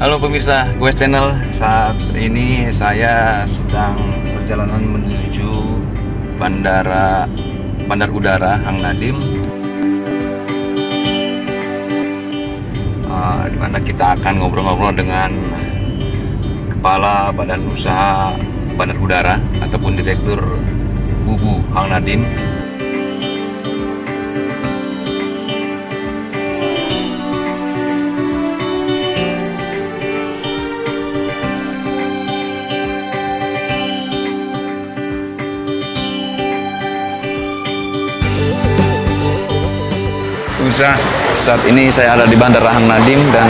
Halo pemirsa Goes Channel, saat ini saya sedang perjalanan menuju Bandar Udara Hang Nadiem, di mana kita akan ngobrol-ngobrol dengan Kepala Badan Usaha Bandar Udara ataupun Direktur BUBU Hang Nadiem. Pemirsa, saat ini saya ada di Bandara Hang Nadiem dan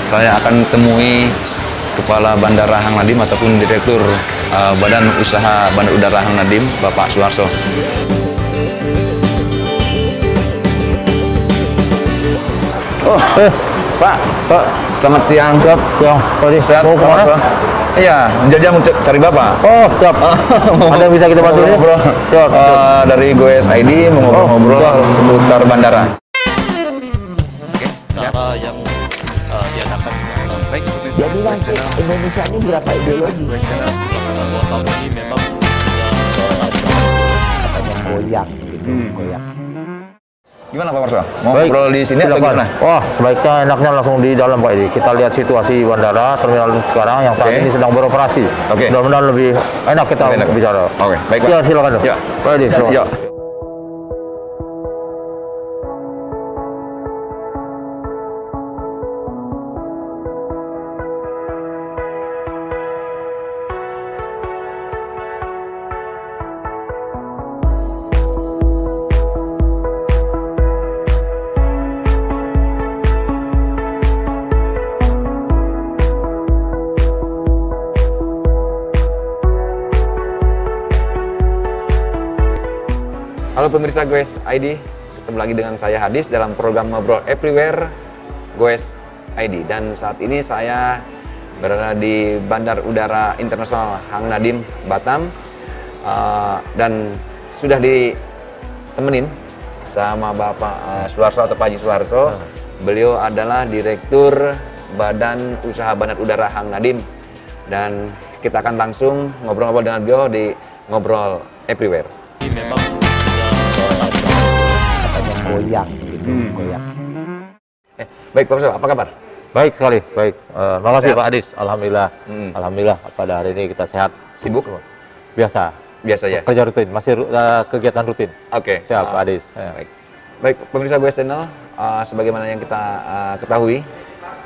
saya akan temui Kepala Bandara Hang Nadiem ataupun Direktur Badan Usaha Bandar Udara Hang Nadiem, Bapak Suharso. Pak, selamat siang. Siap. Sehat, mau kemana? Pak? Iya, menjajah mau cari Bapak. Oh, siap. Ada yang bisa kita bantu ini? Siap. Dari Goes ID mau ngobrol-ngobrol seputar bandara. Cara yang diadakan baik Jadi nanti Indonesia ini berapa ideologi? Goes Channel bahwa tahun ini memang Goyang gitu, goyang. Gimana Pak Marso? Mau Baik, ngobrol di sini atau silakan. gimana? Wah, sebaiknya enaknya langsung di dalam Pak Edi. Kita lihat situasi bandara terminal sekarang yang saat ini sedang beroperasi. Mudah-mudahan lebih enak kita bicara. Oke, baik Pak. Ya, silakan. Ya. Pak Edi, silakan. Ya. Halo pemirsa Goes ID, ketemu lagi dengan saya Hadis dalam program Ngobrol Everywhere Goes ID. Dan saat ini saya berada di Bandar Udara Internasional Hang Nadiem, Batam, dan sudah ditemenin sama Bapak Suharso atau Pak Haji Suharso. Beliau adalah Direktur Badan Usaha Bandar Udara Hang Nadiem, dan kita akan langsung ngobrol-ngobrol dengan beliau di Ngobrol Everywhere. memang Goyang gitu, goyang. Baik Pak Suharso, apa kabar? Baik sekali, baik. Makasih Sehat? Pak Adis. Alhamdulillah. Alhamdulillah pada hari ini kita sehat. Sibuk? Biasa. Biasa ya? Kerja rutin, masih kegiatan rutin. Oke. Siap, Pak Adis. Baik. Baik, pemirsa Goes Channel, sebagaimana yang kita ketahui,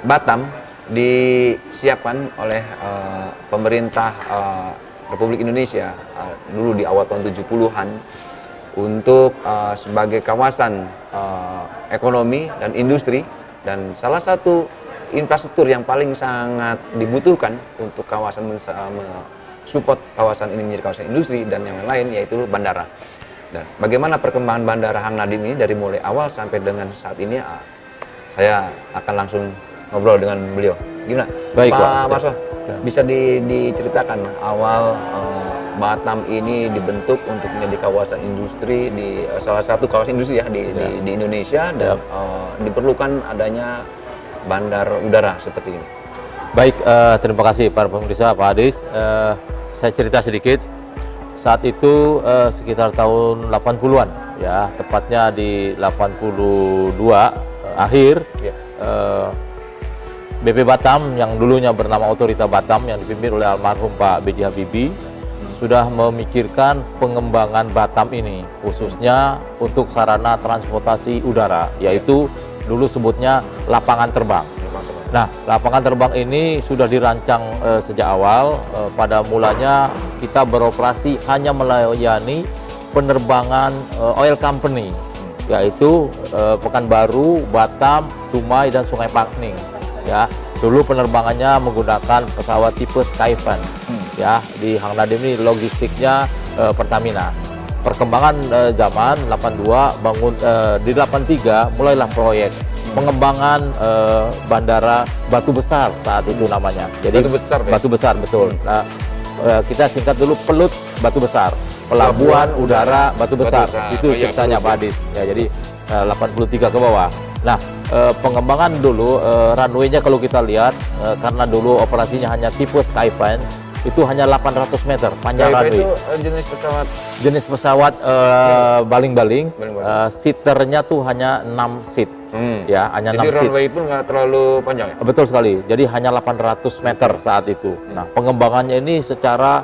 Batam disiapkan oleh pemerintah Republik Indonesia dulu di awal tahun 70-an untuk sebagai kawasan ekonomi dan industri, dan salah satu infrastruktur yang paling sangat dibutuhkan untuk kawasan support kawasan ini menjadi kawasan industri dan yang lain yaitu bandara. Dan bagaimana perkembangan Bandara Hang Nadiem ini dari mulai awal sampai dengan saat ini, saya akan langsung ngobrol dengan beliau. Gimana? Baik, Pak Pak. Marso, bisa diceritakan awal Batam ini dibentuk untuk menjadi kawasan industri, di salah satu kawasan industri ya di Indonesia, dan diperlukan adanya bandar udara seperti ini. Baik, terima kasih para pemirsa, Pak Adis. Saya cerita sedikit. Saat itu sekitar tahun 80-an, ya, tepatnya di 82 akhir. BP Batam yang dulunya bernama Otorita Batam yang dipimpin oleh almarhum Pak B.J. Habibie sudah memikirkan pengembangan Batam ini khususnya untuk sarana transportasi udara, yaitu dulu sebutnya lapangan terbang. Nah, lapangan terbang ini sudah dirancang sejak awal. Pada mulanya kita beroperasi hanya melayani penerbangan oil company, yaitu Pekanbaru, Batam, Dumai, dan Sungai Pakning. Ya, dulu penerbangannya menggunakan pesawat tipe Skyvan. Ya, di Hang Nadiem ini logistiknya Pertamina. Perkembangan zaman 82 di 83 mulailah proyek pengembangan bandara Batu Besar saat itu namanya. Jadi Batu Besar betul. Nah, kita singkat dulu Pelut Batu Besar, Pelabuhan Udara Batu Besar. Itu ceritanya Pak Adis. Ya, jadi 83 ke bawah. Nah, pengembangan dulu runway-nya kalau kita lihat, karena dulu operasinya hanya tipe Skyfan, itu hanya 800 meter panjang runway. Itu Jenis pesawat baling-baling, Baling-baling. seaternya tuh hanya 6 seat. Ya, hanya Jadi 6 seat. runway pun nggak terlalu panjang ya? Betul sekali. Jadi hanya 800 meter saat itu. Nah, pengembangannya ini secara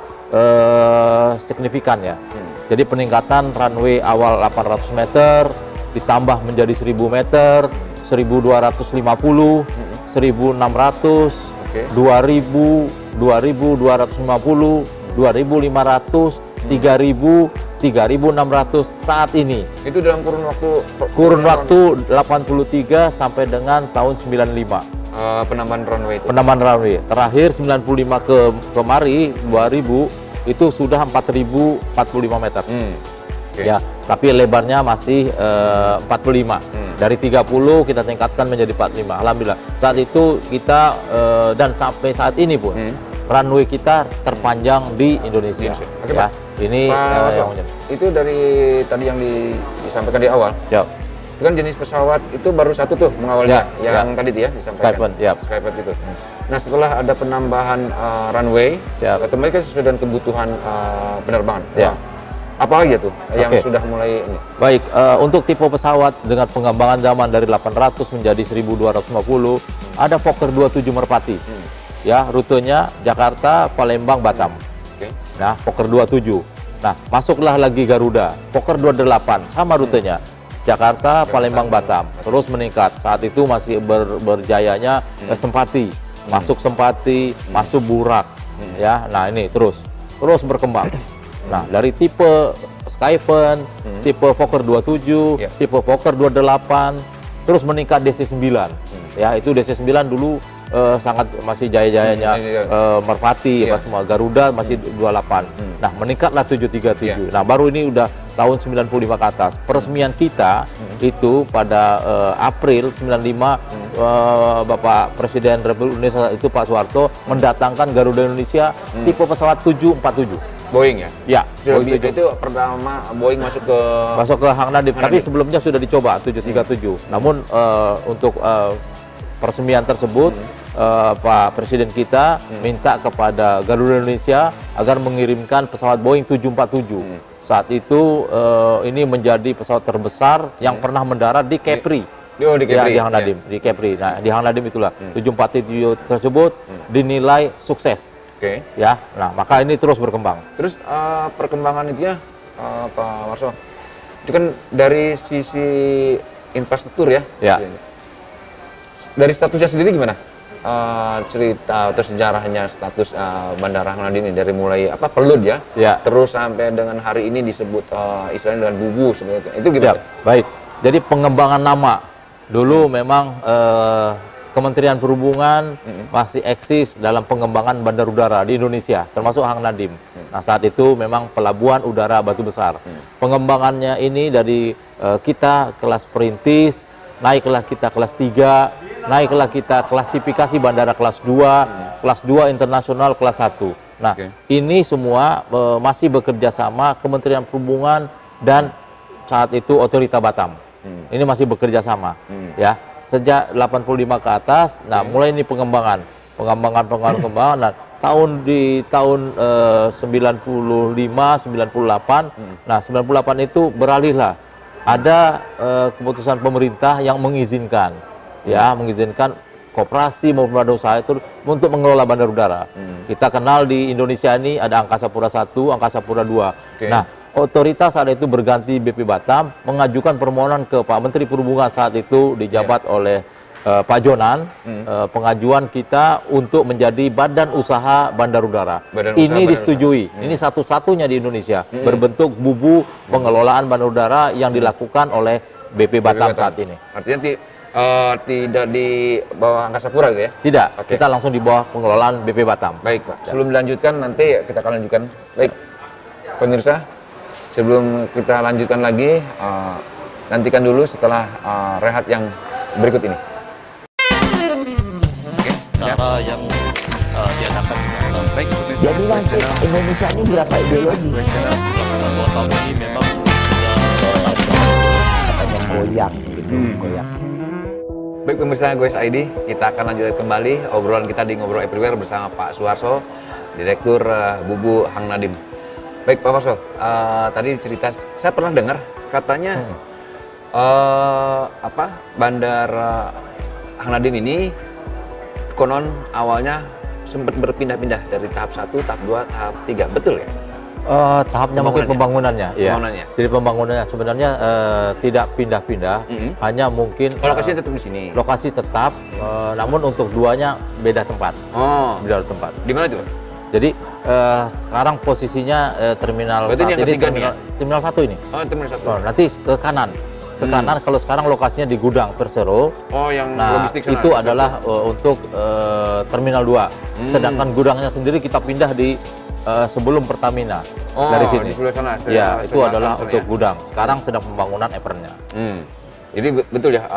signifikan ya. Jadi peningkatan runway awal 800 meter ditambah menjadi 1000 meter, 1250, 1600, Oke. 2000, 2250, 2500, 3000, 3600 saat ini. Itu dalam Kurun waktu 83 sampai dengan tahun 95. penambahan runway itu. Penambahan runway. Terakhir 95 kemari 2000 itu sudah 4045 meter. Oke. Ya, tapi lebarnya masih 45. Dari 30 kita tingkatkan menjadi 45. Alhamdulillah. Saat itu kita dan sampai saat ini pun runway kita terpanjang di Indonesia. Oke, Ya, Pak. ini Pak, yang itu dari tadi yang disampaikan di awal. ya. Itu kan jenis pesawat itu baru satu tuh mengawalnya, Ya, yang tadi tuh ya disampaikan. Skyfan, ya. Skyfan itu. Nah, setelah ada penambahan runway, Ya. otomatis kan sesuai dengan kebutuhan penerbangan. Ya. Nah, apa lagi tuh yang Oke. sudah mulai ini? Baik, untuk tipe pesawat dengan pengembangan zaman dari 800 menjadi 1250, ada Fokker 27 Merpati. Ya, rutenya Jakarta, Palembang, Batam. Oke. Nah, Fokker 27. Nah, masuklah lagi Garuda, Fokker 28, sama rutenya. Jakarta, Palembang, Batam. Terus meningkat. Saat itu masih berjayanya Sempati. Masuk Sempati, masuk Burak. Ya, nah ini terus berkembang. Nah, dari tipe Skyfan, tipe Fokker 27, Ya. tipe Fokker 28, terus meningkat DC-9. Ya, itu DC-9 dulu sangat masih jaya-jayanya Merpati, Ya. apa semua. Garuda masih 28. Nah, meningkatlah 737. Nah, baru ini udah tahun 95 ke atas. Peresmian kita itu pada April 95, Bapak Presiden Republik Indonesia itu Pak Soeharto mendatangkan Garuda Indonesia tipe pesawat 747. Boeing ya? Ya, Sudah Boeing 7. itu pertama Boeing masuk ke Hang Nadiem, tapi sebelumnya sudah dicoba 737. Namun untuk peresmian tersebut Pak Presiden kita minta kepada Garuda Indonesia agar mengirimkan pesawat Boeing 747. Saat itu ini menjadi pesawat terbesar yang pernah mendarat di Kepri. di Ya, Kepri. di Hang Nadiem, di Kepri. Nah, di Hang Nadiem itulah 747 tersebut dinilai sukses. Oke. Ya, nah maka ini terus berkembang. Terus perkembangan itunya Pak Marso, itu kan dari sisi infrastruktur ya. Ya. Dari statusnya sendiri gimana? Cerita atau sejarahnya status Bandara Hang Nadiem ini dari mulai Pelud ya, Ya. terus sampai dengan hari ini disebut istilahnya dengan Bubu sebenarnya. Itu gimana? Ya, baik. Jadi pengembangan nama dulu memang Kementerian Perhubungan masih eksis dalam pengembangan bandar udara di Indonesia, termasuk Hang Nadiem. Nah, saat itu memang pelabuhan udara Batu Besar. Pengembangannya ini dari kita kelas perintis, naiklah kita kelas 3, naiklah kita klasifikasi bandara kelas 2, kelas 2 internasional kelas 1. Nah, ini semua masih bekerja sama Kementerian Perhubungan dan saat itu Otorita Batam. Ini masih bekerja sama, ya. Sejak 85 ke atas, nah mulai ini pengembangan. Nah, di tahun 95, 98, nah 98 itu beralihlah. Ada keputusan pemerintah yang mengizinkan, ya, mengizinkan koperasi maupun badan usaha itu untuk mengelola bandar udara. Kita kenal di Indonesia ini ada Angkasa Pura I, Angkasa Pura II. Nah, otoritas saat itu berganti BP Batam mengajukan permohonan ke Pak Menteri Perhubungan saat itu dijabat oleh Pak Jonan, pengajuan kita untuk menjadi badan usaha bandar udara. Ini disetujui. Ini satu-satunya di Indonesia berbentuk bubu pengelolaan bandar udara yang dilakukan oleh BP Batam saat ini. Artinya tidak di bawah Angkasa Pura gitu ya? Tidak, kita langsung di bawah pengelolaan BP Batam. Baik Pak, sebelum dilanjutkan nanti kita akan lanjutkan. Baik, pemirsa, sebelum kita lanjutkan lagi, nantikan dulu setelah rehat yang berikut ini. Cara yang diadakan baik pemirsa Jadi nanti Indonesia ini berapa ideologi? Channel selama 2 tahun ini memang Katanya goyang gitu, goyang. Baik pemirsa Goes ID, kita akan lanjutkan kembali obrolan kita di Ngobrol Everywhere bersama Pak Suharso, Direktur Bubu Hang Nadiem. Baik Pak Suharso, tadi cerita saya pernah dengar katanya Bandar Hang Nadiem ini konon awalnya sempat berpindah-pindah dari tahap 1, tahap 2, tahap 3, betul ya? Tahapnya mungkin pembangunannya, ya. Jadi pembangunannya sebenarnya tidak pindah-pindah, hanya mungkin lokasinya tetap di sini. Lokasi tetap, namun untuk duanya beda tempat. Oh, beda tempat. Di mana tuh? Jadi sekarang posisinya terminal berarti saat ini ini terminal 1 ini. Oh, terminal 1. Oh, nanti ke kanan. Ke kanan kalau sekarang lokasinya di Gudang Persero. Oh, yang nah, logistik sana. itu adalah untuk terminal 2. Sedangkan gudangnya sendiri kita pindah di sebelum Pertamina dari sini. Di sebelah sana. Ya, itu adalah untuk gudang. Sekarang sedang pembangunan epernya. Jadi betul ya,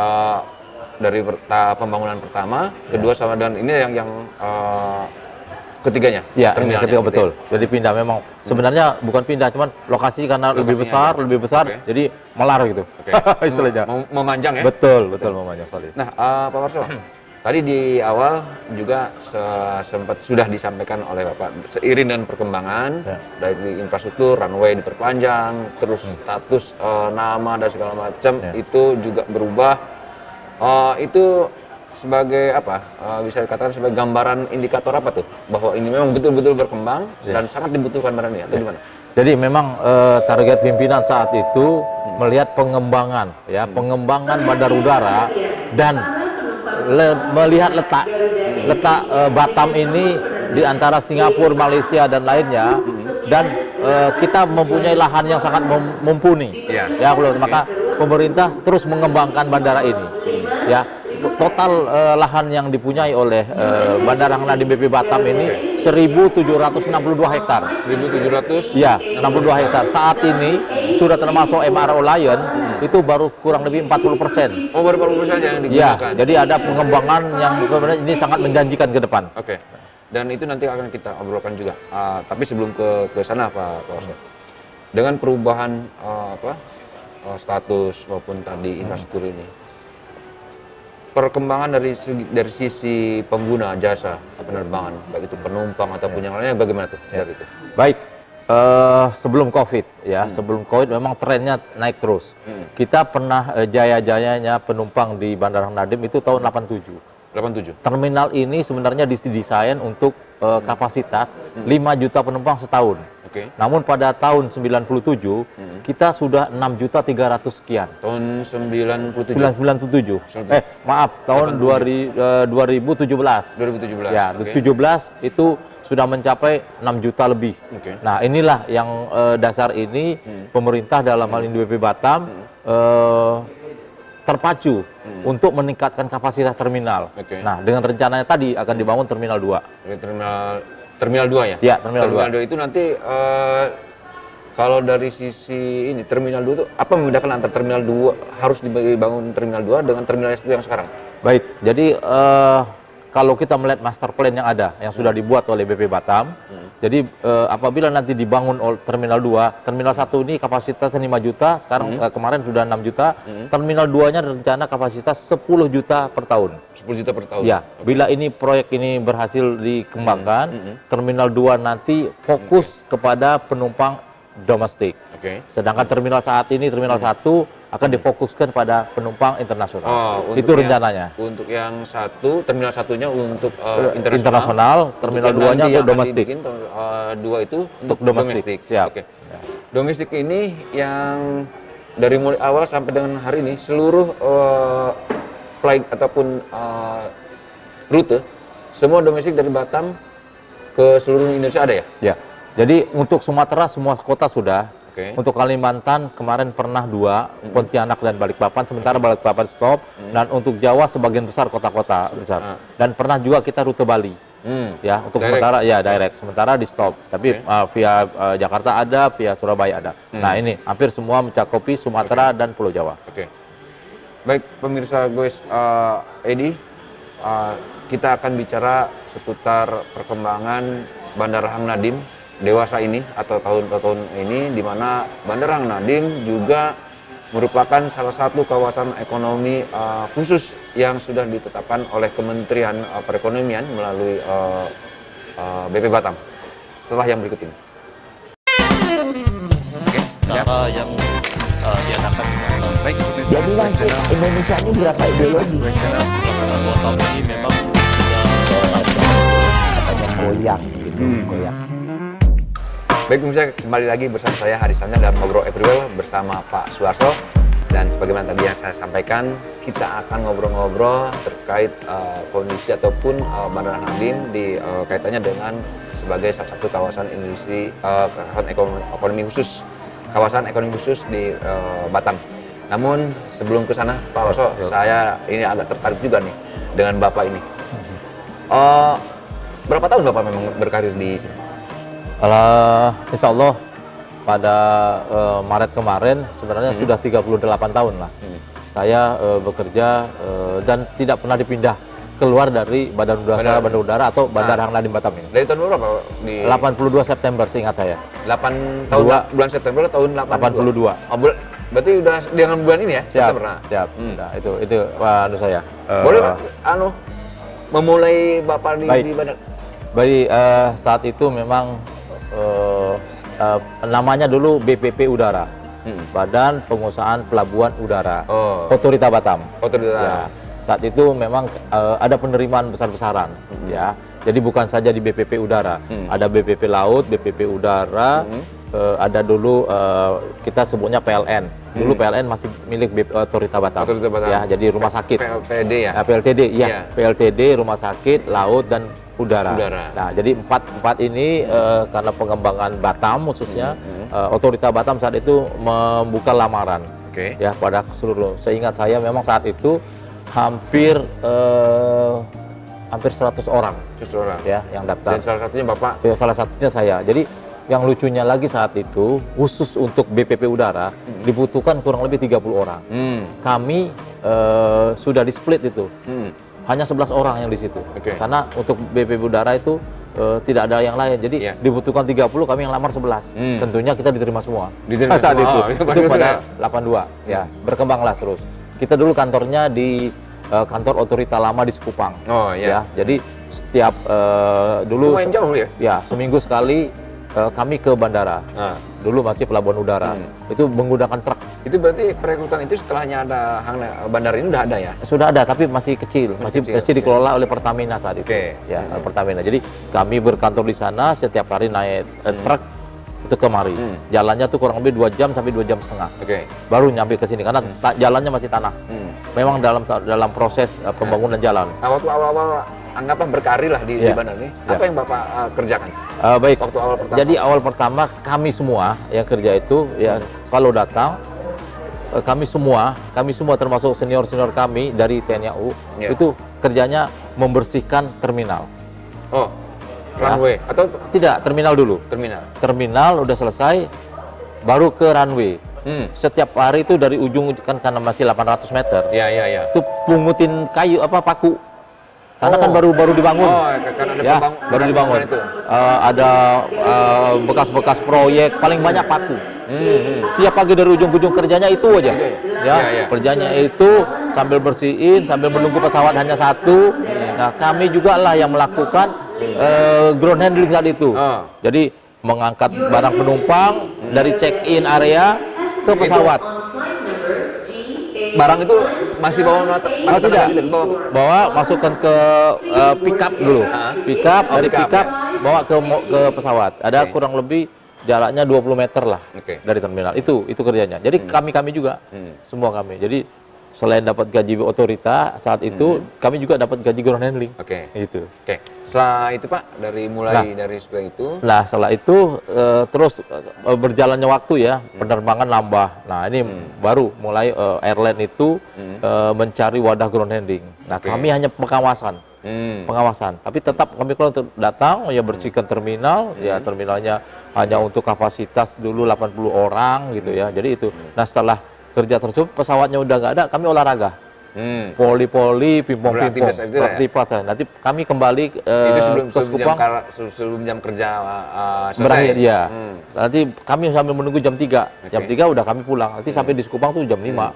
dari pembangunan pertama, kedua sama dan ini yang ketiganya. Ya, ini ketiga betul. Jadi pindah memang. Sebenarnya bukan pindah, cuman lokasi karena lebih besar, jadi melar gitu. Istilahnya. Memanjang ya? Betul memanjang sekali. Nah, Pak Warso, tadi di awal juga sempat sudah disampaikan oleh Bapak seiring dengan perkembangan dari infrastruktur, runway diperpanjang, terus status nama dan segala macam itu juga berubah. Itu sebagai bisa dikatakan sebagai gambaran indikator apa tuh bahwa ini memang betul-betul berkembang dan sangat dibutuhkan barang ini atau gimana? Jadi memang target pimpinan saat itu melihat pengembangan pengembangan bandar udara dan melihat letak Batam ini di antara Singapura, Malaysia dan lainnya, dan kita mempunyai lahan yang sangat mumpuni. Maka pemerintah terus mengembangkan bandara ini. Total lahan yang dipunyai oleh Bandara Hang Nadiem BP Batam ini 1.762 hektar. 1.700? Ya, 62 hektar. Saat ini sudah termasuk MRO Lion, itu baru kurang lebih 40%. Oh, baru 40% yang digunakan? Ya, jadi ada pengembangan yang sebenarnya ini sangat menjanjikan ke depan. Oke. Dan itu nanti akan kita obrolkan juga. Tapi sebelum ke sana Pak Warso, dengan perubahan status maupun tadi infrastruktur ini, perkembangan dari sisi pengguna jasa penerbangan, baik itu penumpang ataupun yang lainnya, bagaimana tuh? Dari itu? Baik, sebelum COVID sebelum COVID memang trennya naik terus. Kita pernah jaya-jayanya penumpang di Bandara Hang Nadiem itu tahun 87. Terminal ini sebenarnya didesain untuk kapasitas 5 juta penumpang setahun. Namun pada tahun 97 kita sudah 6.300.000 sekian. Tahun 97. Tahun 2017. Ya, 2017 itu sudah mencapai 6 juta lebih. Nah, inilah yang dasar ini pemerintah dalam hal ini BP Batam terpacu untuk meningkatkan kapasitas terminal. Nah, dengan rencananya tadi akan dibangun terminal 2. Terminal 2 ya? Ya, terminal 2 itu nanti kalau dari sisi ini terminal 2 itu apa membedakan antara terminal 2 harus dibangun terminal 2 dengan terminal 1 yang sekarang? Baik, jadi kalau kita melihat master plan yang ada, yang sudah dibuat oleh BP Batam, jadi apabila nanti dibangun terminal 2, terminal 1 ini kapasitasnya 5 juta, sekarang kemarin sudah 6 juta, terminal 2-nya rencana kapasitas 10 juta per tahun. 10 juta per tahun? Ya, bila ini proyek ini berhasil dikembangkan, terminal 2 nanti fokus kepada penumpang domestik. Sedangkan terminal saat ini, terminal 1, akan difokuskan pada penumpang internasional. Itu rencananya. Untuk yang satu, terminal satunya untuk internasional, terminal 2-nya untuk domestik. 2 itu untuk domestik. Siap. Domestik ini yang dari mulai awal sampai dengan hari ini seluruh flight ataupun rute semua domestik dari Batam ke seluruh Indonesia ada ya? Ya. Jadi untuk Sumatera semua kota sudah. Untuk Kalimantan kemarin pernah 2, Pontianak dan Balikpapan, sementara Balikpapan stop. Dan untuk Jawa sebagian besar kota-kota besar. Dan pernah juga kita rute Bali. Ya, untuk direct. Sementara ya direct, sementara di stop. Tapi via Jakarta ada, via Surabaya ada. Nah, ini hampir semua mencakupi Sumatera dan Pulau Jawa. Baik, pemirsa Goes Edi, kita akan bicara seputar perkembangan Bandara Hang Nadiem dewasa ini atau tahun-tahun ini, di mana Bandara Hang Nadiem juga merupakan salah satu kawasan ekonomi khusus yang sudah ditetapkan oleh Kementerian Perekonomian melalui BP Batam. Setelah yang berikut ini. Oke, cara yang diadakan dengan baik Indonesia Jadi Quest langsung Channel. Indonesia ini berapa ideologi? Quest Channel selama 2 tahun ini memang Katanya goyang gitu, goyang. Baik pemirsa, kembali lagi bersama saya Haris Tanya dalam Ngobrol Everywhere bersama Pak Suharso. Dan sebagaimana tadi yang saya sampaikan, kita akan ngobrol-ngobrol terkait kondisi ataupun Bandara Halim di kaitannya dengan sebagai salah satu kawasan industri kawasan ekonomi khusus, kawasan ekonomi khusus di Batam. Namun sebelum ke sana, Pak Suharso, saya ini agak tertarik juga nih dengan Bapak ini. Berapa tahun Bapak memang berkarir di sini? Insya Allah pada Maret kemarin sebenarnya sudah 38 tahun lah. Saya bekerja dan tidak pernah dipindah keluar dari Badan Udara atau Bandara Hang Nadiem Batam ini. Dari tahun berapa? Di 82 September seingat saya. 8 tahun bulan September tahun 82. Oh, berarti udah dengan bulan ini ya? September. Siap. Nah, itu anu saya. Boleh memulai Bapak di Bandara? Baik, saat itu memang namanya dulu BPP Udara, Badan Pengusahaan Pelabuhan Udara, Otorita Batam. Ya, saat itu memang ada penerimaan besar-besaran, ya. Jadi bukan saja di BPP Udara, ada BPP Laut, BPP Udara, ada dulu kita sebutnya PLN. Dulu PLN masih milik Otorita Batam. Ya, jadi rumah sakit. PLTD ya? PLTD, ya. PLTD, rumah sakit, laut dan udara. Nah, jadi empat ini karena pengembangan Batam khususnya, Otorita Batam saat itu membuka lamaran, ya pada seluruh. Seingat saya memang saat itu hampir 100 orang, ya yang daftar. Dan salah satunya Bapak? Ya, salah satunya saya. Jadi yang lucunya lagi saat itu khusus untuk BPP Udara dibutuhkan kurang lebih 30 orang. Kami sudah di split itu. Hanya 11 orang yang di situ. Karena untuk BPP Udara itu tidak ada yang lain. Jadi dibutuhkan 30, kami yang lamar 11. Tentunya kita diterima semua. Saat itu. Itu pada 82. Ya, berkembanglah terus. Kita dulu kantornya di kantor Otorita lama di Sekupang. Ya, jadi setiap dulu lumayan jauh ya? Ya, seminggu sekali kami ke bandara. Dulu masih pelabuhan udara. Itu menggunakan truk. Itu berarti perekrutan itu setelahnya ada bandara ini udah ada ya? Sudah ada, tapi masih kecil. Masih kecil dikelola oleh Pertamina saat itu. Ya, Pertamina. Jadi kami berkantor di sana, setiap hari naik truk itu kemari. Jalannya tuh kurang lebih 2 jam sampai 2 jam setengah. Baru nyampe ke sini karena jalannya masih tanah. Memang dalam proses pembangunan jalan. Waktu awal-awal anggaplah berkarir lah di bandara ini. Apa yang Bapak kerjakan? Baik. Waktu awal pertama. Jadi awal pertama kami semua yang kerja itu ya kalau datang kami semua termasuk senior-senior kami dari TNI AU itu kerjanya membersihkan terminal. Runway atau tidak, terminal dulu. Terminal udah selesai baru ke runway. Setiap hari itu dari ujung kan karena masih 800 meter. Itu pungutin kayu paku. Karena kan baru dibangun. Ya, baru dibangun. Ada bekas-bekas proyek, paling banyak paku. Tiap pagi dari ujung ujung kerjanya itu aja. Kerjanya itu sambil bersihin, sambil menunggu pesawat hanya satu. Nah, kami juga lah yang melakukan ground handling saat itu. Jadi mengangkat barang penumpang dari check-in area ke pesawat. Barang itu masih tidak, bawa masukkan ke pickup dulu. Dari pickup bawa ke pesawat. Ada kurang lebih jaraknya 20 meter lah dari terminal. Itu kerjanya. Jadi kami juga, semua kami. Jadi selain dapat gaji Otorita saat itu, kami juga dapat gaji ground handling. Itu. Setelah itu Pak, dari setelah itu. Nah, setelah itu terus berjalannya waktu ya, penerbangan nambah. Nah, ini baru mulai airline itu mencari wadah ground handling. Nah, kami hanya pengawasan. Tapi tetap kami kalau datang ya bersihkan terminal, ya terminalnya hanya untuk kapasitas dulu 80 orang gitu ya. Jadi itu. Nah, setelah kerja tersebut pesawatnya udah nggak ada, kami olahraga. Poli-poli, pimpong-pimpong, Beraktivitas itu ya? beraktivitas. Nanti kami kembali Itu ke Sekupang sebelum jam kerja selesai. berakhir ya. Nanti kami sambil menunggu jam 3. Jam Oke. 3 udah kami pulang. Nanti sampai di Sekupang tuh jam 5.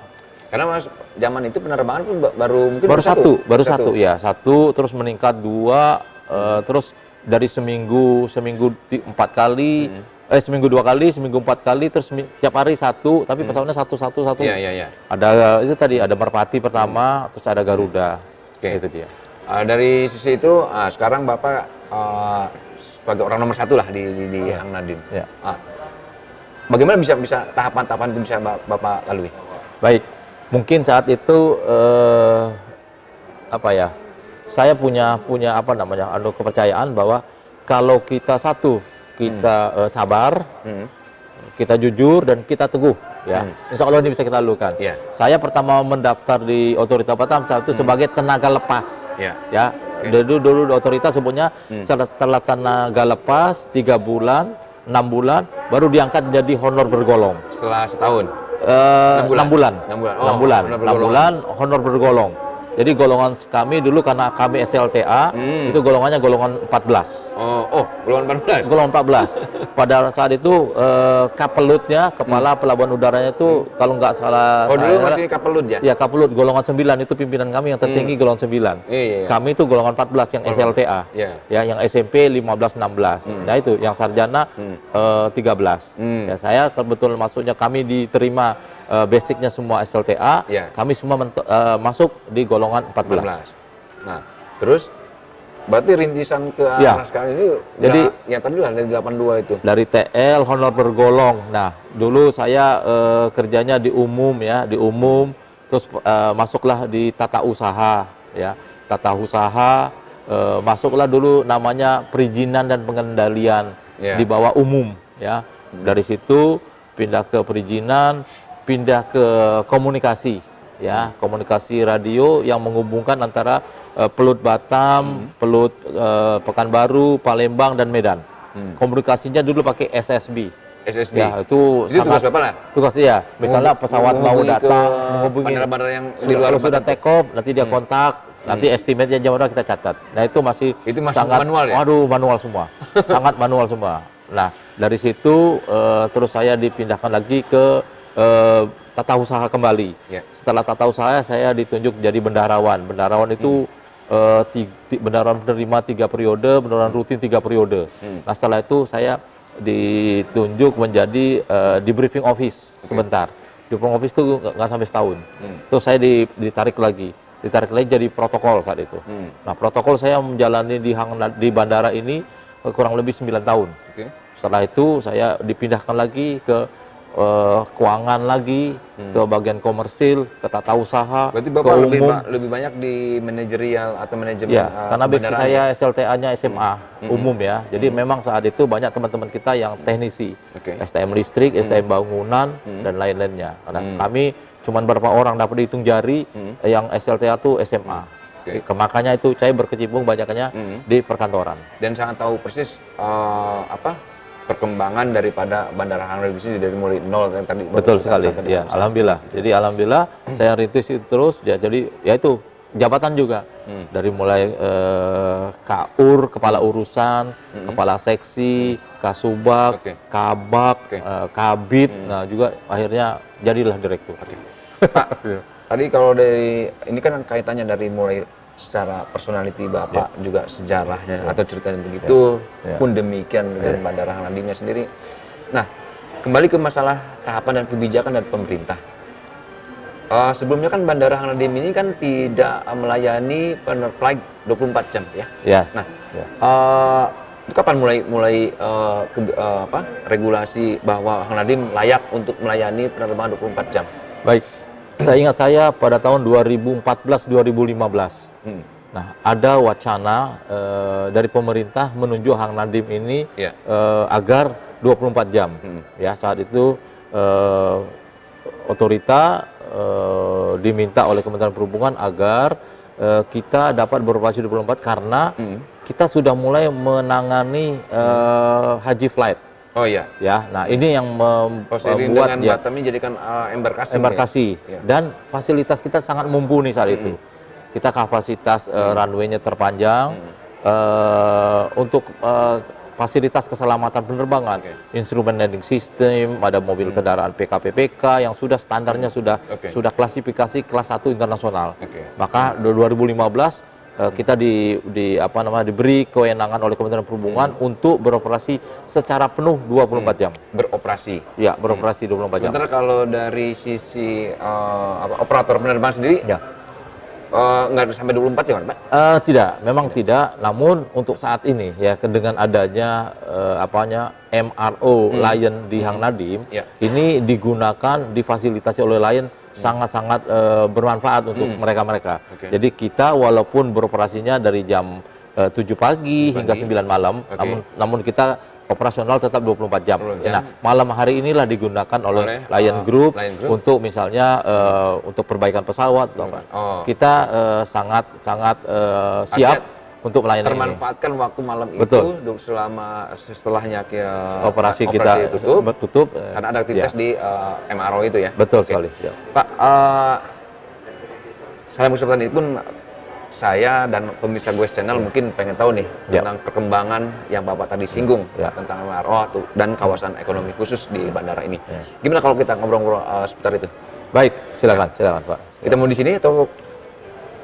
Karena Mas, zaman itu penerbangan pun mungkin Baru satu ya. Satu terus meningkat 2 terus dari seminggu 4 kali, seminggu 2 kali, seminggu 4 kali, terus tiap hari 1, tapi pesawatnya satu. Iya. Ada itu tadi, ada Merpati pertama, terus ada Garuda. Oke. Itu dia. Dari sisi itu, sekarang Bapak sebagai orang nomor 1 lah di Hang Nadiem. Ya. Bagaimana bisa tahapan-tahapan itu bisa Bapak lalui? Baik, mungkin saat itu saya punya apa namanya, kepercayaan bahwa kalau kita sabar, kita jujur dan kita teguh, ya, Insya Allah ini bisa kita lakukan. Iya. Saya pertama mendaftar di Otorita Batam saat itu sebagai tenaga lepas, Iya. ya. Dulu di Otorita sebutnya setelah tenaga lepas 3 bulan, 6 bulan, baru diangkat jadi honor bergolong. Setelah setahun. 6 bulan. 6 bulan. Oh, 6 bulan honor bergolong. Jadi golongan kami dulu karena kami SLTA itu golongannya golongan 14. Golongan 14. Golongan 14. Pada saat itu kapelutnya, kepala pelabuhan udaranya itu kalau nggak salah. Dulu masih kapelut ya? Ya, kapelut golongan 9 itu pimpinan kami yang tertinggi golongan 9. Iya. Kami itu golongan 14 yang SLTA. Iya. Ya, yang SMP 15 16. Nah, itu yang sarjana 13. Ya, saya kebetulan masuknya kami diterima basicnya semua SLTA, kami semua masuk di golongan 14. Nah, terus berarti rintisan ke arah sekarang ini jadi yang tadi lah dari 82 itu. Dari TL honor bergolong. Nah, dulu saya kerjanya di umum ya, terus masuklah di tata usaha ya. Tata usaha masuklah dulu namanya perizinan dan pengendalian di bawah umum ya. Dari situ pindah ke perizinan, pindah ke komunikasi ya, komunikasi radio yang menghubungkan antara Pelut Batam, Pelut Pekanbaru, Palembang dan Medan. Komunikasinya dulu pakai SSB. Ya, itu tugas Bapak lah? Tugas dia. Misalnya pesawat mau datang, menghubungi bandara-bandara yang di luar sudah take off, nanti dia kontak, nanti estimate-nya jam berapa kita catat. Nah, itu masih sangat manual ya? Waduh, manual semua. Sangat manual semua. Nah, dari situ terus saya dipindahkan lagi ke tata usaha kembali. Setelah tata usaha saya ditunjuk jadi bendaharawan. Bendaharawan itu bendaharawan menerima 3 periode, bendaharawan rutin 3 periode. Nah, setelah itu saya ditunjuk menjadi di briefing office sebentar. Di briefing office itu nggak sampai setahun. Terus saya ditarik lagi jadi protokol saat itu. Nah, protokol saya menjalani di bandara ini kurang lebih 9 tahun. Setelah itu saya dipindahkan lagi ke keuangan lagi, ke bagian komersil, ke tata usaha, berarti ke Bapak umum. lebih banyak di manajerial atau manajemen Karena basic saya SLTA-nya SMA umum ya. Jadi memang saat itu banyak teman-teman kita yang teknisi, STM listrik, STM bangunan dan lain-lainnya. Karena kami cuma berapa orang dapat dihitung jari yang SLTA itu SMA. Makanya itu saya berkecimpung banyaknya di perkantoran. Dan sangat tahu persis perkembangan daripada Bandara Hang Nadiem ini dari mulai nol yang tadi. Betul sekali. Ya, alhamdulillah. Jadi alhamdulillah saya rintis itu terus ya, jadi ya itu jabatan juga. Dari mulai KUR, kepala urusan, kepala seksi, Kasubag, Kabak, Kabit, nah juga akhirnya jadilah direktur. Pak, tadi kalau dari ini kan kaitannya dari mulai secara personality Bapak juga sejarahnya atau ceritanya begitu pun demikian dengan Bandara Hang Nadiemnya sendiri. Nah, kembali ke masalah tahapan dan kebijakan dari pemerintah. Sebelumnya kan Bandara Hang Nadiem ini kan tidak melayani flight 24 jam ya. Nah, kapan mulai regulasi bahwa Hang Nadiem layak untuk melayani penerbangan 24 jam? Baik. Saya ingat pada tahun 2014-2015. Nah, ada wacana dari pemerintah menunjuk Hang Nadiem ini agar 24 jam. Ya, saat itu otorita diminta oleh Kementerian Perhubungan agar kita dapat beroperasi 24 karena kita sudah mulai menangani haji flight. Oh iya. Ya, nah ini yang Seiring membuat dengan Batam ini jadikan embarkasi. Ya. Dan fasilitas kita sangat mumpuni saat itu. Kita kapasitas runway-nya terpanjang untuk fasilitas keselamatan penerbangan, instrumen landing system, ada mobil kendaraan PKPPK yang sudah standarnya sudah klasifikasi kelas 1 internasional. Maka 2015 kita diberi kewenangan oleh Kementerian Perhubungan untuk beroperasi secara penuh 24 jam. Beroperasi. Ya, beroperasi 24 jam. Sementara kalau dari sisi operator penerbangan sendiri, nggak sampai 24 jam, Pak? Tidak, memang tidak. Namun untuk saat ini ya dengan adanya MRO Lion di Hang Nadim, ini digunakan, difasilitasi oleh Lion sangat-sangat bermanfaat untuk mereka-mereka. Jadi kita walaupun beroperasinya dari jam 7 pagi hingga 9 malam, namun kita operasional tetap 24 jam. Nah, malam hari inilah digunakan oleh Lion Group untuk misalnya untuk perbaikan pesawat. Kita sangat siap untuk melayani termanfaatkan ini. waktu malam Betul. itu setelahnya operasi kita tutup karena ada aktivitas di MRO itu ya. Betul sekali. Ya. Pak, salam kesempatan ini pun saya dan pemirsa Goes Channel mungkin pengen tahu nih tentang perkembangan yang Bapak tadi singgung tentang MRO dan kawasan ekonomi khusus di bandara ini. Gimana kalau kita ngobrol-ngobrol seputar itu? Baik, silakan Pak. Kita mau di sini atau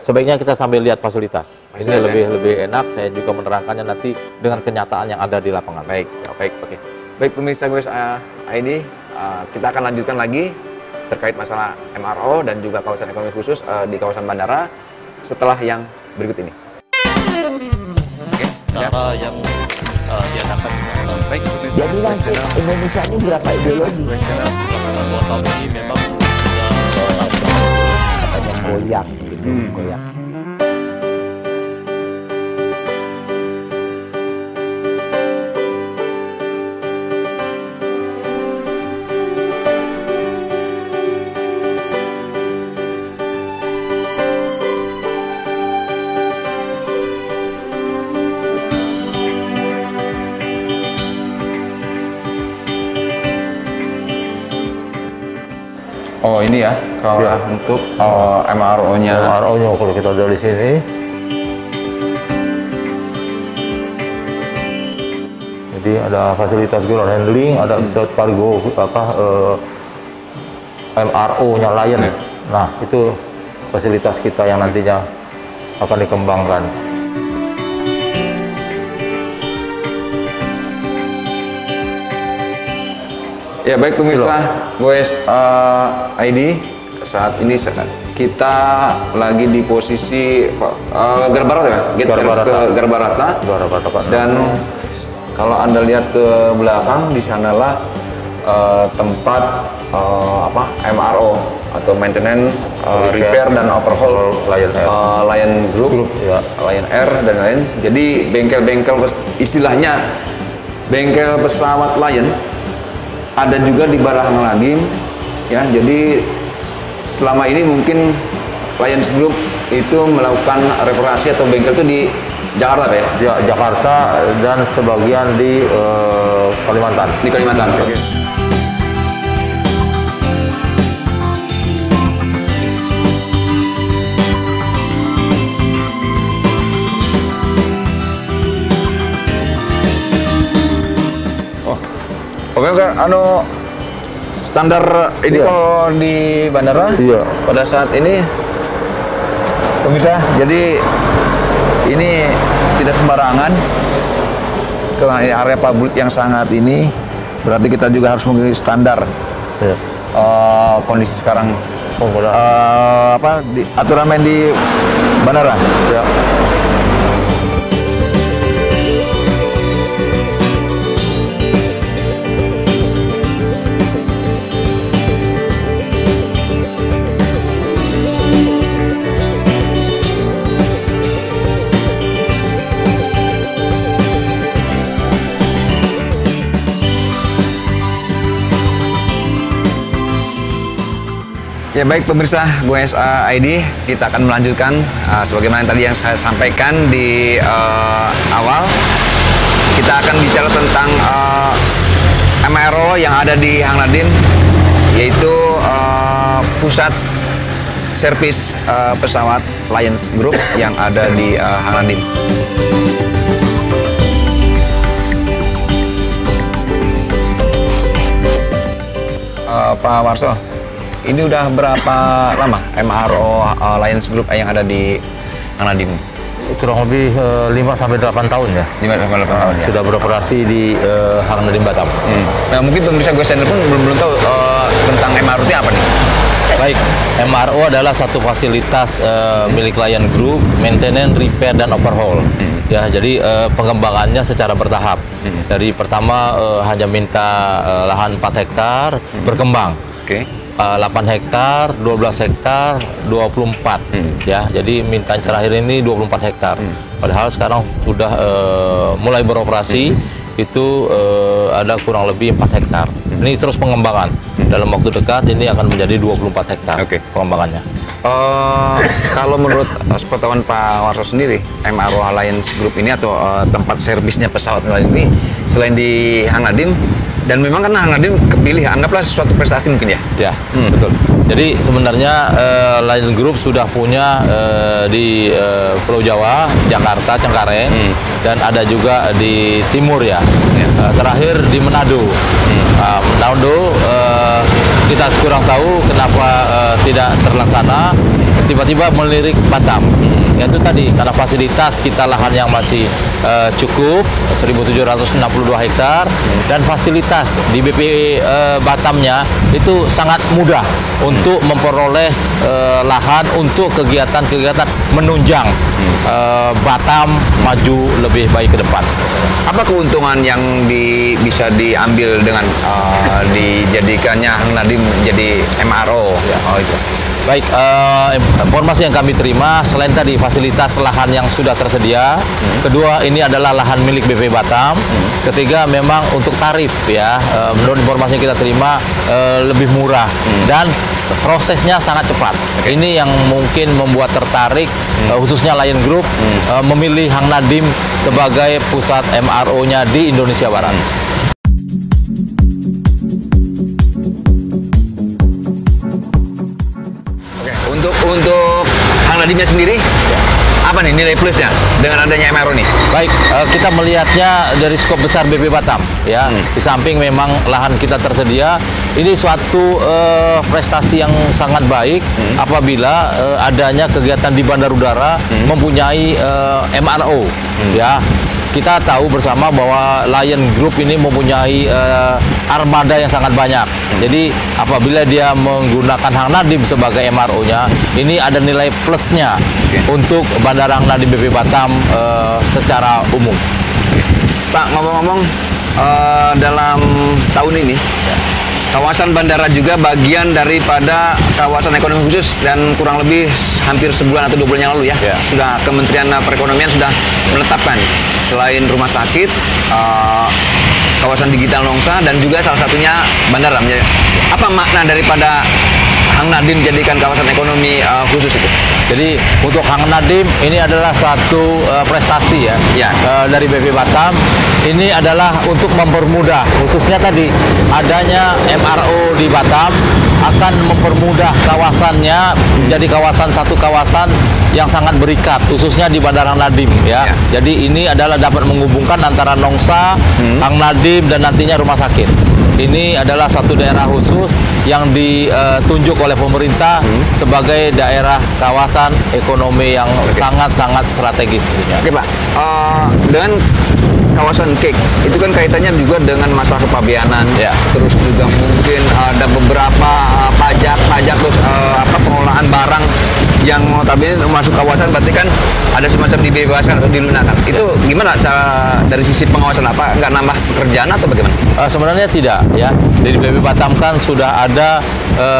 sebaiknya kita sambil lihat fasilitas. Ini lebih enak. Saya juga menerangkannya nanti dengan kenyataan yang ada di lapangan. Baik, oke. Baik pemirsa Goes ID, kita akan lanjutkan lagi terkait masalah MRO dan juga kawasan ekonomi khusus di kawasan bandara setelah yang berikut ini. Cara yang diadakan baik pemirsa Jadi Goes nanti Channel. Indonesia ini berapa ideologi? Goes Channel selama 2 tahun ini memang Katanya goyang gitu, goyang. Oh ini ya, kalau untuk MRO-nya. MRO-nya kalau kita dari sini. Jadi ada fasilitas ground handling, ada cargo MRO-nya Lion. Nah, itu fasilitas kita yang nantinya akan dikembangkan. Ya baik pemirsa Goes ID, saat ini kita lagi di posisi Garbarata ya, gate Garbarata. Dan kalau Anda lihat ke belakang di sanalah tempat MRO atau maintenance, repair dan overhaul Lion Group, Lion Air dan lain. Jadi bengkel-bengkel istilahnya bengkel pesawat Lion ada juga di Barahang Nadim ya. Jadi selama ini mungkin Lion Group itu melakukan reparasi atau bengkel itu di Jakarta Pak ya? Ya, Jakarta dan sebagian di Kalimantan. Di Kalimantan. Oke. Oke, standar ini kalau di bandara pada saat ini pemirsa, jadi ini tidak sembarangan ke area publik yang sangat ini, berarti kita juga harus mengikuti standar kondisi sekarang aturan main di bandara. Ya baik pemirsa Goes ID, kita akan melanjutkan sebagaimana tadi yang saya sampaikan di awal. Kita akan bicara tentang MRO yang ada di Hang Nadiem, yaitu pusat servis pesawat Lions Group yang ada di Hang Nadiem. Pak Warso, ini udah berapa lama MRO Lions Group yang ada di Hang Nadiem? Kurang lebih 5-8 tahun ya. 5-8 tahun ya. Sudah beroperasi di Hang Nadiem Batam. Nah, mungkin pemirsa gue channel pun belum tahu tentang MRO itu apa nih? Baik, MRO adalah satu fasilitas milik Lion Group, maintenance, repair, dan overhaul. Ya, jadi pengembangannya secara bertahap. Dari pertama hanya minta lahan 4 hektar, berkembang. Oke. 8 hektar, 12 hektar, 24. Ya, jadi minta terakhir ini 24 hektar. Padahal sekarang sudah mulai beroperasi, itu ada kurang lebih 4 hektar. Ini terus pengembangan. Dalam waktu dekat ini akan menjadi 24 hektar pengembangannya. Kalau menurut sepengetahuan Pak Warso sendiri, MRO Lions Group ini atau tempat servisnya pesawat lain ini selain di Hang Nadiem, dan memang kan Hang Nadiem kepilih, anggaplah suatu prestasi mungkin ya? Ya, betul. Jadi sebenarnya Lion Group sudah punya di Pulau Jawa, Jakarta, Cengkareng, dan ada juga di timur ya. Terakhir di Manado. Manado kita kurang tahu kenapa tidak terlaksana, tiba-tiba melirik Batam. Yaitu tadi karena fasilitas kita lahan yang masih cukup 1.762 hektar dan fasilitas di BP Batamnya itu sangat mudah untuk memperoleh lahan untuk kegiatan-kegiatan menunjang Batam maju lebih baik ke depan. Apa keuntungan yang bisa diambil dengan dijadikannya Hang Nadiem jadi MRO? Ya. Oh itu. Baik, informasi yang kami terima selain tadi fasilitas lahan yang sudah tersedia, kedua ini adalah lahan milik BP Batam, ketiga memang untuk tarif ya, menurut informasi yang kita terima lebih murah dan prosesnya sangat cepat. Ini yang mungkin membuat tertarik khususnya Lion Group memilih Hang Nadiem sebagai pusat MRO-nya di Indonesia Barat. Untuk Hang Nadiemnya sendiri, apa nih nilai plusnya dengan adanya MRO nih? Baik, kita melihatnya dari skop besar BP Batam ya. Di samping memang lahan kita tersedia, ini suatu prestasi yang sangat baik apabila adanya kegiatan di bandar udara mempunyai MRO ya. Kita tahu bersama bahwa Lion Group ini mempunyai armada yang sangat banyak. Jadi apabila dia menggunakan Hang Nadiem sebagai MRO-nya, ini ada nilai plusnya untuk Bandara Hang Nadiem BP Batam secara umum. Pak, ngomong-ngomong, dalam tahun ini kawasan bandara juga bagian daripada kawasan ekonomi khusus, dan kurang lebih hampir sebulan atau 2 bulan yang lalu ya, sudah Kementerian Perekonomian sudah menetapkan selain rumah sakit, kawasan digital Nongsa, dan juga salah satunya bandara. Apa makna daripada Hang Nadiem dijadikan kawasan ekonomi khusus itu? Jadi untuk Hang Nadiem ini adalah suatu prestasi ya, dari BP Batam. Ini adalah untuk mempermudah, khususnya tadi adanya MRO di Batam akan mempermudah kawasannya menjadi satu kawasan yang sangat berikat, khususnya di Bandara Hang Nadiem ya. Jadi ini adalah dapat menghubungkan antara Nongsa, Hang Nadiem, dan nantinya rumah sakit. Ini adalah satu daerah khusus yang ditunjuk oleh pemerintah sebagai daerah kawasan ekonomi yang sangat-sangat strategis. Oke Pak, dengan kawasan KEK itu kan kaitannya juga dengan masalah kepabeanan, terus juga mungkin ada beberapa pajak terus pengolahan barang yang notabene masuk kawasan, berarti kan ada semacam dibebaskan atau dilunakkan. Itu gimana cara dari sisi pengawasan, apa nggak nambah pekerjaan atau bagaimana? Sebenarnya tidak ya. Dari BP Batam kan sudah ada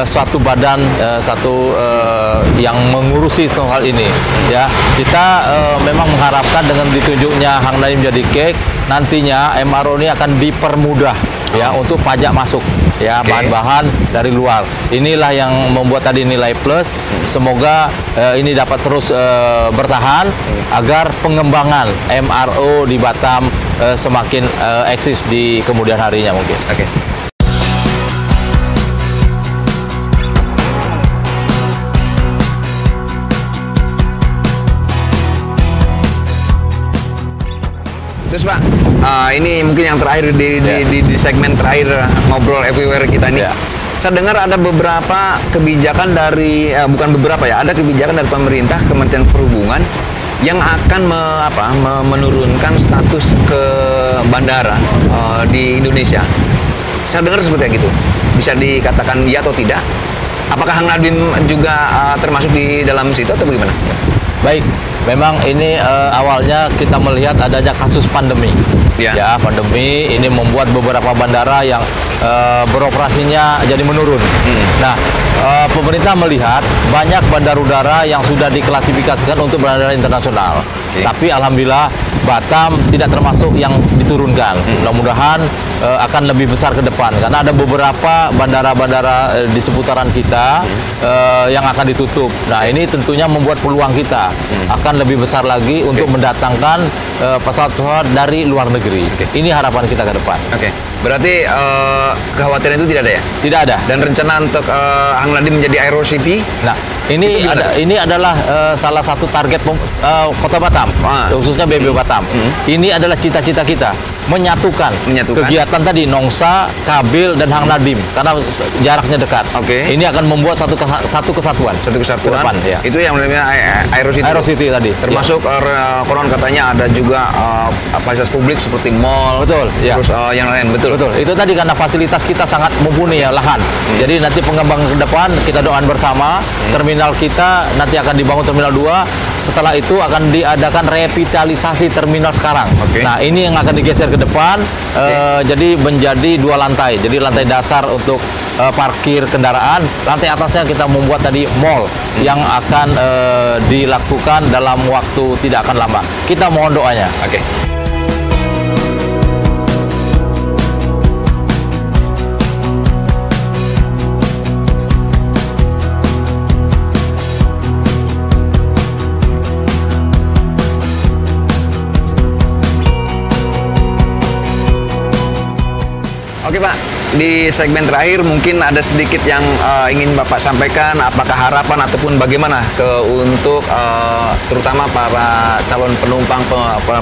suatu badan yang mengurusi soal ini ya. Kita memang mengharapkan dengan ditunjuknya Hang Nadiem jadi KEK, nantinya MRO ini akan dipermudah ya untuk pajak masuk ya, bahan-bahan dari luar. Inilah yang membuat tadi nilai plus. Semoga ini dapat terus bertahan agar pengembangan MRO di Batam semakin eksis di kemudian harinya mungkin. Oke. Terus Pak, ini mungkin yang terakhir di segmen terakhir ngobrol everywhere kita ini. Saya dengar ada beberapa kebijakan dari bukan beberapa ya, ada kebijakan dari pemerintah, Kementerian Perhubungan yang akan menurunkan status ke bandara di Indonesia. Saya dengar seperti itu. Bisa dikatakan ya atau tidak? Apakah Hang Nadiem juga termasuk di dalam situ atau bagaimana? Baik, memang ini awalnya kita melihat adanya kasus pandemi. Ya, pandemi ini membuat beberapa bandara yang beroperasinya jadi menurun. Nah, pemerintah melihat banyak bandara udara yang sudah diklasifikasikan untuk bandara internasional. Tapi alhamdulillah Batam tidak termasuk yang diturunkan. Mudah-mudahan akan lebih besar ke depan karena ada beberapa bandara-bandara di seputaran kita yang akan ditutup. Nah, ini tentunya membuat peluang kita akan lebih besar lagi untuk mendatangkan pesawat-pesawat dari luar negeri. Ini harapan kita ke depan. Berarti kekhawatiran itu tidak ada ya? Tidak ada. Dan rencana untuk Hang Nadiem menjadi Aero City? Nah, ini adalah salah satu target Kota Batam, khususnya BB Batam. Ini adalah cita-cita kita, menyatukan kegiatan tadi Nongsa, Kabil, dan Hang Nadiem karena jaraknya dekat. Ini akan membuat satu kesatuan. Ke depan, ya. Itu yang namanya Aero City. Aero City tadi. Termasuk konon katanya ada juga fasilitas publik seperti mall. Betul. Terus yang lain, betul. Itu tadi karena fasilitas kita sangat mumpuni ya, lahan. Jadi nanti pengembangan ke depan kita doakan bersama. Terminal kita nanti akan dibangun Terminal 2. Setelah itu akan diadakan revitalisasi terminal sekarang. Nah, ini yang akan digeser ke depan. Jadi menjadi 2 lantai. Jadi lantai dasar untuk parkir kendaraan. Lantai atasnya kita membuat tadi mall yang akan dilakukan dalam waktu tidak akan lama. Kita mohon doanya. Oke Pak, di segmen terakhir mungkin ada sedikit yang ingin Bapak sampaikan, apakah harapan ataupun bagaimana untuk terutama para calon penumpang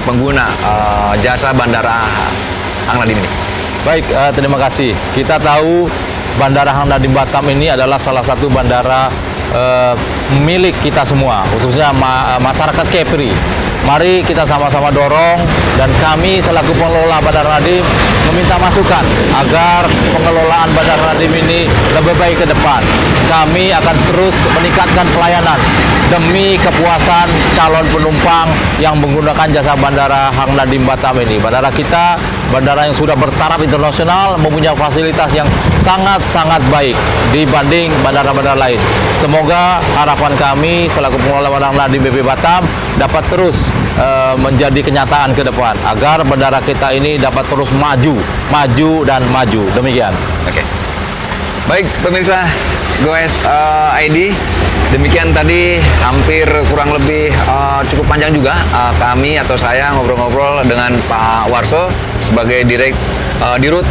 pengguna jasa Bandara Hang Nadiem ini. Baik, terima kasih. Kita tahu Bandara Hang Nadiem Batam ini adalah salah satu bandara milik kita semua, khususnya masyarakat Kepri. Mari kita sama-sama dorong, dan kami selaku pengelola Bandara Nadiem meminta masukan agar pengelolaan Bandara Nadiem ini lebih baik ke depan. Kami akan terus meningkatkan pelayanan demi kepuasan calon penumpang yang menggunakan jasa Bandara Hang Nadiem Batam ini. Bandara kita, bandara yang sudah bertaraf internasional, mempunyai fasilitas yang sangat-sangat baik dibanding bandara-bandara lain. Semoga harapan kami selaku pengelola Bandara Hang Nadiem BB Batam dapat terus menjadi kenyataan ke depan agar bandara kita ini dapat terus maju dan maju. Demikian. Baik pemirsa Goes ID, demikian tadi hampir kurang lebih cukup panjang juga kami atau saya ngobrol-ngobrol dengan Pak Warso sebagai Dirut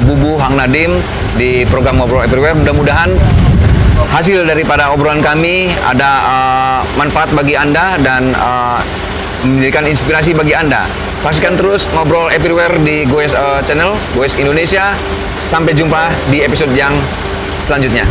Bubu Hang Nadiem di program Ngobrol Everywhere. Mudah-mudahan hasil daripada obrolan kami ada manfaat bagi Anda dan menjadikan inspirasi bagi Anda. Saksikan terus Ngobrol Everywhere di Goes Channel, Goes Indonesia. Sampai jumpa di episode yang selanjutnya.